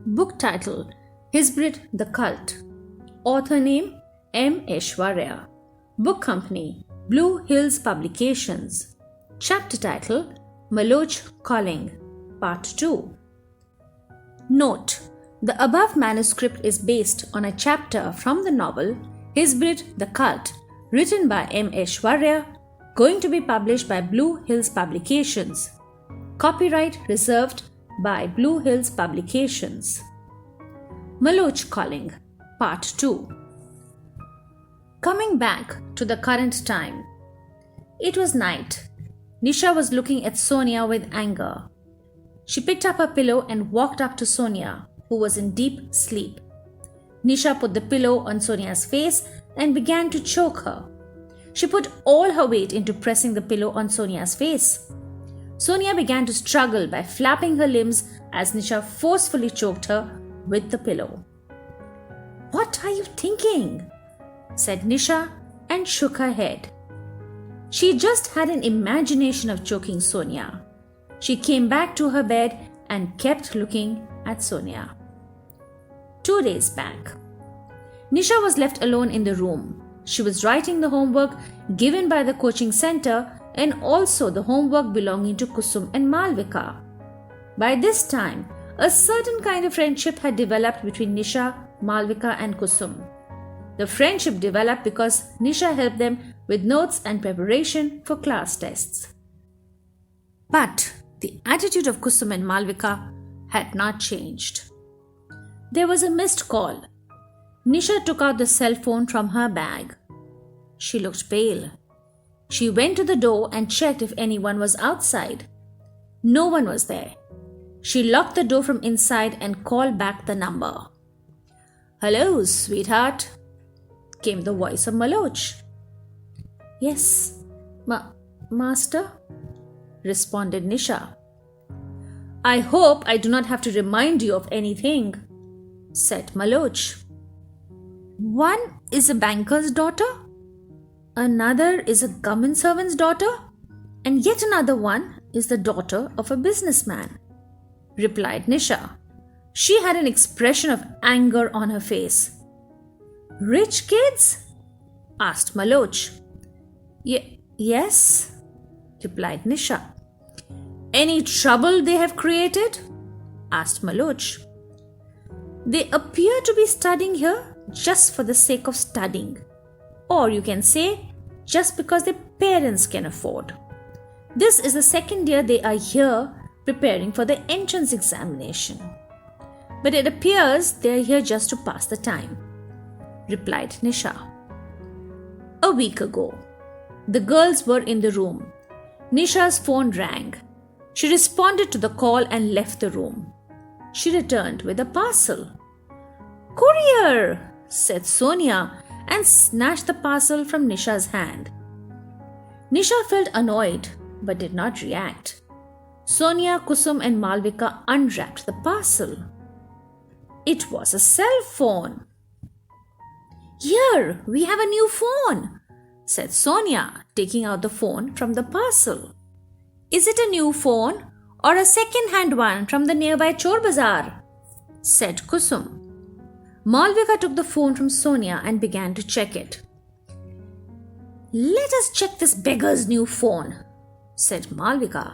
Book title: Hybrid the Cult. Author name: M. Aishwarya. Book company: Blue Hills Publications. Chapter title: Moloch Calling. Part 2. Note: the above manuscript is based on a chapter from the novel Hybrid the Cult, written by M. Aishwarya, going to be published by Blue Hills Publications. Copyright reserved by Blue Hills Publications. Moloch Calling. Part 2. Coming back to the current time. It was night. Nisha was looking at Sonia with anger. She picked up her pillow and walked up to Sonia, who was in deep sleep. Nisha put the pillow on Sonia's face and began to choke her. She put all her weight into pressing the pillow on Sonia's face. Sonia began to struggle by flapping her limbs as Nisha forcefully choked her with the pillow. "What are you thinking?" said Nisha and shook her head. She just had an imagination of choking Sonia. She came back to her bed and kept looking at Sonia. 2 days back. Nisha was left alone in the room. She was writing the homework given by the coaching center and also the homework belonging to Kusum and Malvika. By this time, a certain kind of friendship had developed between Nisha, Malvika and Kusum. The friendship developed because Nisha helped them with notes and preparation for class tests. But the attitude of Kusum and Malvika had not changed. There was a missed call. Nisha took out the cell phone from her bag. She looked pale. She went to the door and checked if anyone was outside. No one was there. She locked the door from inside and called back the number. "Hello, sweetheart," came the voice of Moloch. "Yes, Master," responded Nisha. "I hope I do not have to remind you of anything," said Moloch. "One is a banker's daughter, another is a government servant's daughter, and yet another one is the daughter of a businessman," replied Nisha. She had an expression of anger on her face. "Rich kids?" asked Moloch. Yes," replied Nisha. "Any trouble they have created?" asked Moloch. "They appear to be studying here just for the sake of studying, or you can say just because their parents can afford. This is the second year they are here preparing for the entrance examination. But it appears they are here just to pass the time," replied Nisha. A week ago, the girls were in the room. Nisha's phone rang. She responded to the call and left the room. She returned with a parcel. "Courier," said Sonia and snatched the parcel from Nisha's hand. Nisha felt annoyed but did not react. Sonia, Kusum and Malvika unwrapped the parcel. It was a cell phone. "Here, we have a new phone," said Sonia, taking out the phone from the parcel. "Is it a new phone or a second-hand one from the nearby Chor Bazaar?" said Kusum. Malvika took the phone from Sonia and began to check it. "Let us check this beggar's new phone," said Malvika.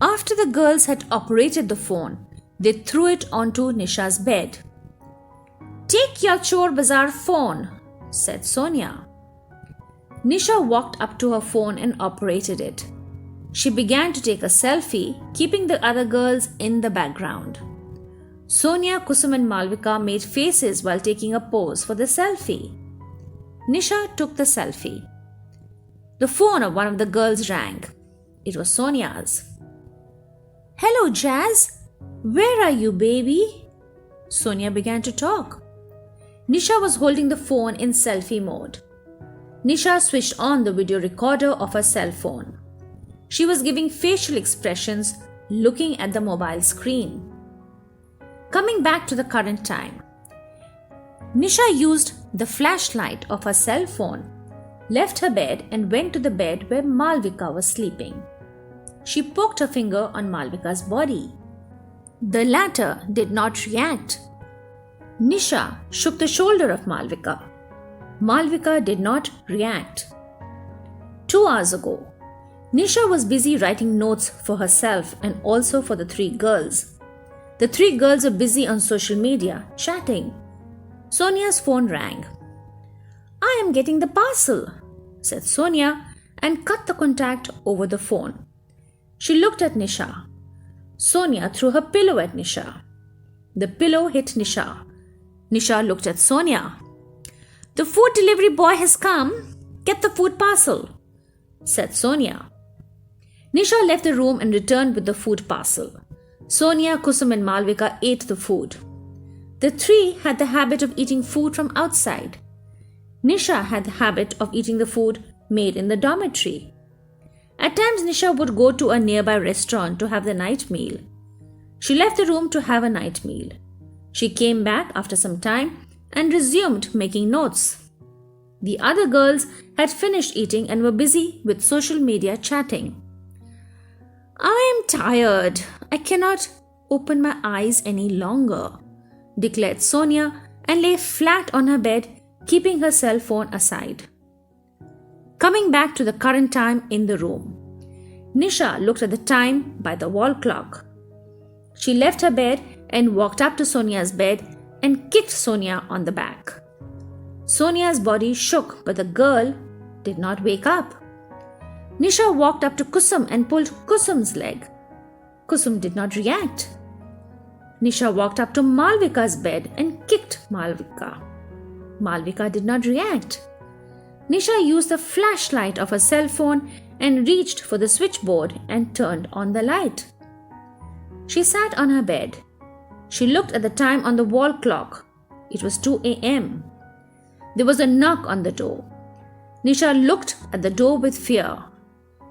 After the girls had operated the phone, they threw it onto Nisha's bed. "Take your Chor Bazaar phone," said Sonia. Nisha walked up to her phone and operated it. She began to take a selfie, keeping the other girls in the background. Sonia, Kusum and Malvika made faces while taking a pose for the selfie. Nisha took the selfie. The phone of one of the girls rang. It was Sonia's. "Hello, Jazz. Where are you, baby?" Sonia began to talk. Nisha was holding the phone in selfie mode. Nisha switched on the video recorder of her cell phone. She was giving facial expressions, looking at the mobile screen. Coming back to the current time, Nisha used the flashlight of her cell phone, left her bed and went to the bed where Malvika was sleeping. She poked her finger on Malvika's body. The latter did not react. Nisha shook the shoulder of Malvika. Malvika did not react. 2 hours ago, Nisha was busy writing notes for herself and also for the 3 girls. The 3 girls were busy on social media, chatting. Sonia's phone rang. "I am getting the parcel," said Sonia and cut the contact over the phone. She looked at Nisha. Sonia threw her pillow at Nisha. The pillow hit Nisha. Nisha looked at Sonia. "The food delivery boy has come. Get the food parcel," said Sonia. Nisha left the room and returned with the food parcel. Sonia, Kusum and Malvika ate the food. The 3 had the habit of eating food from outside. Nisha had the habit of eating the food made in the dormitory. At times, Nisha would go to a nearby restaurant to have the night meal. She left the room to have a night meal. She came back after some time and resumed making notes. The other girls had finished eating and were busy with social media chatting. "I am tired. I cannot open my eyes any longer," declared Sonia and lay flat on her bed, keeping her cell phone aside. Coming back to the current time in the room, Nisha looked at the time by the wall clock. She left her bed and walked up to Sonia's bed and kicked Sonia on the back. Sonia's body shook, but the girl did not wake up. Nisha walked up to Kusum and pulled Kusum's leg. Kusum did not react. Nisha walked up to Malvika's bed and kicked Malvika. Malvika did not react. Nisha used the flashlight of her cell phone and reached for the switchboard and turned on the light. She sat on her bed. She looked at the time on the wall clock. It was 2 a.m. There was a knock on the door. Nisha looked at the door with fear.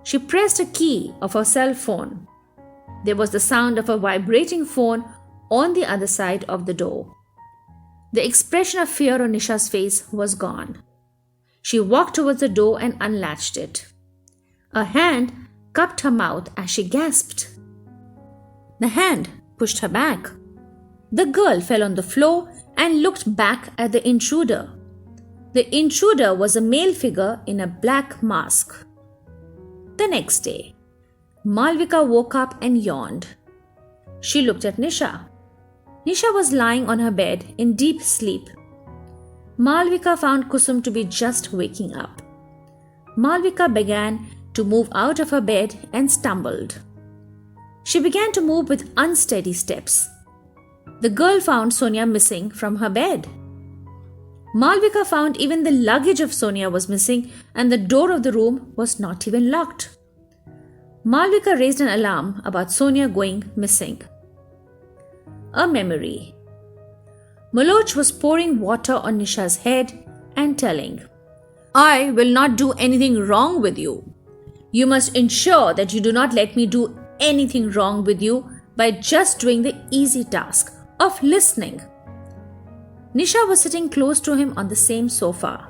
She pressed a key of her cell phone. There was the sound of a vibrating phone on the other side of the door. The expression of fear on Nisha's face was gone. She walked towards the door and unlatched it. A hand cupped her mouth as she gasped. The hand pushed her back. The girl fell on the floor and looked back at the intruder. The intruder was a male figure in a black mask. The next day, Malvika woke up and yawned. She looked at Nisha. Nisha was lying on her bed in deep sleep. Malvika found Kusum to be just waking up. Malvika began to move out of her bed and stumbled. She began to move with unsteady steps. The girl found Sonia missing from her bed. Malvika found even the luggage of Sonia was missing and the door of the room was not even locked. Malvika raised an alarm about Sonia going missing. A memory. Moloch was pouring water on Nisha's head and telling, "I will not do anything wrong with you. You must ensure that you do not let me do anything wrong with you by just doing the easy task of listening." Nisha was sitting close to him on the same sofa.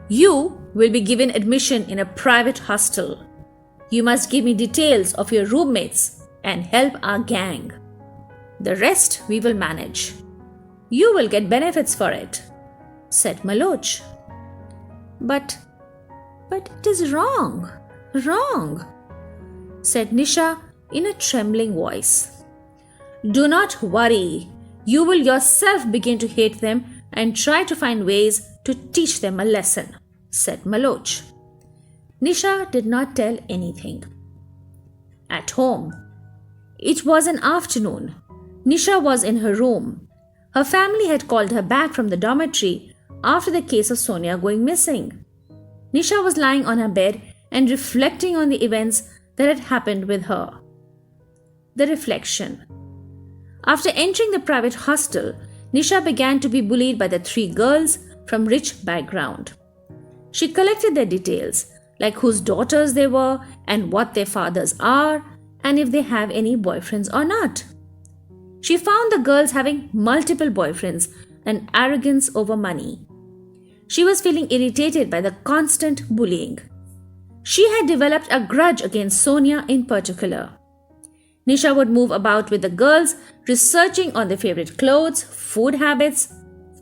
"You will be given admission in a private hostel. You must give me details of your roommates and help our gang. The rest we will manage. You will get benefits for it," said Moloch. But it is wrong, said Nisha in a trembling voice. "Do not worry. You will yourself begin to hate them and try to find ways to teach them a lesson," said Moloch. Nisha did not tell anything. At home. It was an afternoon. Nisha was in her room. Her family had called her back from the dormitory after the case of Sonia going missing. Nisha was lying on her bed and reflecting on the events that had happened with her. The reflection. After entering the private hostel, Nisha began to be bullied by the 3 girls from rich background. She collected their details, like whose daughters they were and what their fathers are and if they have any boyfriends or not. She found the girls having multiple boyfriends and arrogance over money. She was feeling irritated by the constant bullying. She had developed a grudge against Sonia in particular. Nisha would move about with the girls, researching on their favorite clothes, food habits,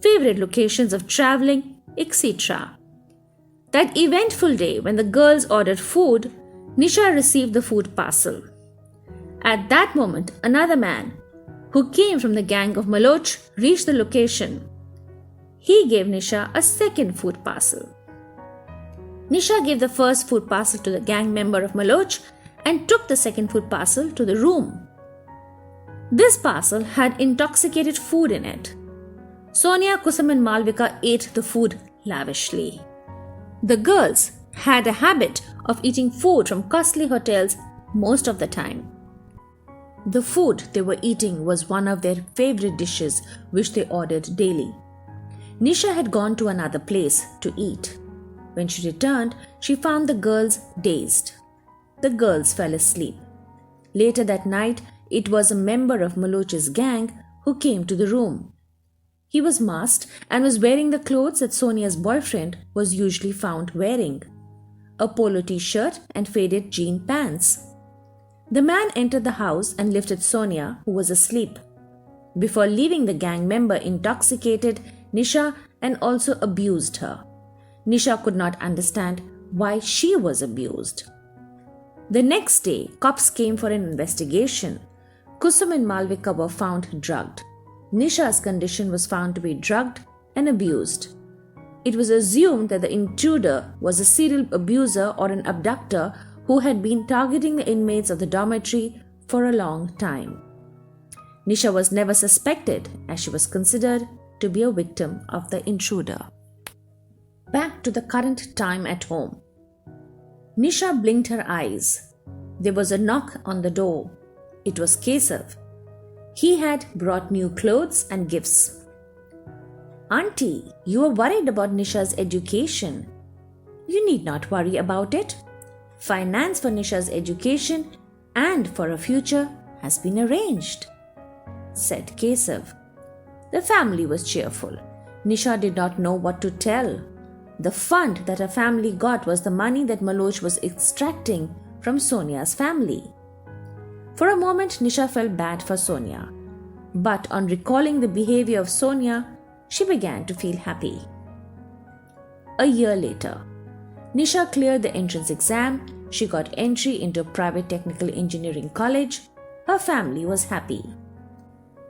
favorite locations of traveling, etc. That eventful day when the girls ordered food, Nisha received the food parcel. At that moment, another man, who came from the gang of Moloch, reached the location. He gave Nisha a second food parcel. Nisha gave the first food parcel to the gang member of Moloch and took the second food parcel to the room. This parcel had intoxicated food in it. Sonia, Kusum and Malvika ate the food lavishly. The girls had a habit of eating food from costly hotels most of the time. The food they were eating was one of their favorite dishes which they ordered daily. Nisha had gone to another place to eat. When she returned, she found the girls dazed. The girls fell asleep. Later that night, it was a member of Moloch's gang who came to the room. He was masked and was wearing the clothes that Sonia's boyfriend was usually found wearing: a polo t-shirt and faded jean pants. The man entered the house and lifted Sonia, who was asleep. Before leaving, the gang member intoxicated Nisha and also abused her. Nisha could not understand why she was abused. The next day, cops came for an investigation. Kusum and Malvika were found drugged. Nisha's condition was found to be drugged and abused. It was assumed that the intruder was a serial abuser or an abductor who had been targeting the inmates of the dormitory for a long time. Nisha was never suspected as she was considered to be a victim of the intruder. Back to the current time at home. Nisha blinked her eyes. There was a knock on the door. It was Kesav. He had brought new clothes and gifts. "Auntie, you are worried about Nisha's education. You need not worry about it. Finance for Nisha's education and for her future has been arranged," said Kesav. The family was cheerful. Nisha did not know what to tell. The fund that her family got was the money that Moloch was extracting from Sonia's family. For a moment, Nisha felt bad for Sonia. But on recalling the behavior of Sonia, she began to feel happy. A year later, Nisha cleared the entrance exam. She got entry into a private technical engineering college. Her family was happy.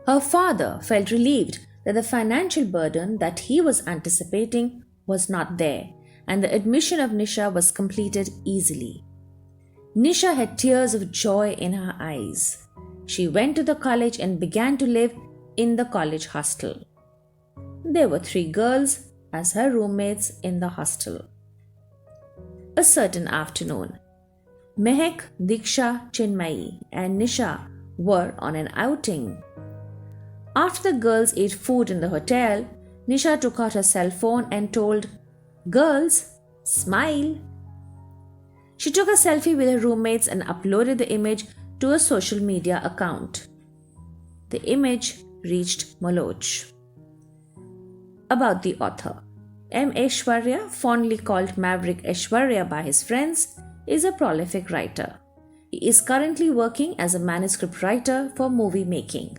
Her father felt relieved that the financial burden that he was anticipating was not there, and the admission of Nisha was completed easily. Nisha had tears of joy in her eyes. She went to the college and began to live in the college hostel. There were 3 girls as her roommates in the hostel. A certain afternoon, Mehek, Diksha, Chinmayi, and Nisha were on an outing. After the girls ate food in the hotel, Nisha took out her cell phone and told, "Girls, smile." She took a selfie with her roommates and uploaded the image to a social media account. The image reached Moloch. About the author. M. Aishwarya, fondly called Maverick Aishwarya by his friends, is a prolific writer. He is currently working as a manuscript writer for movie making.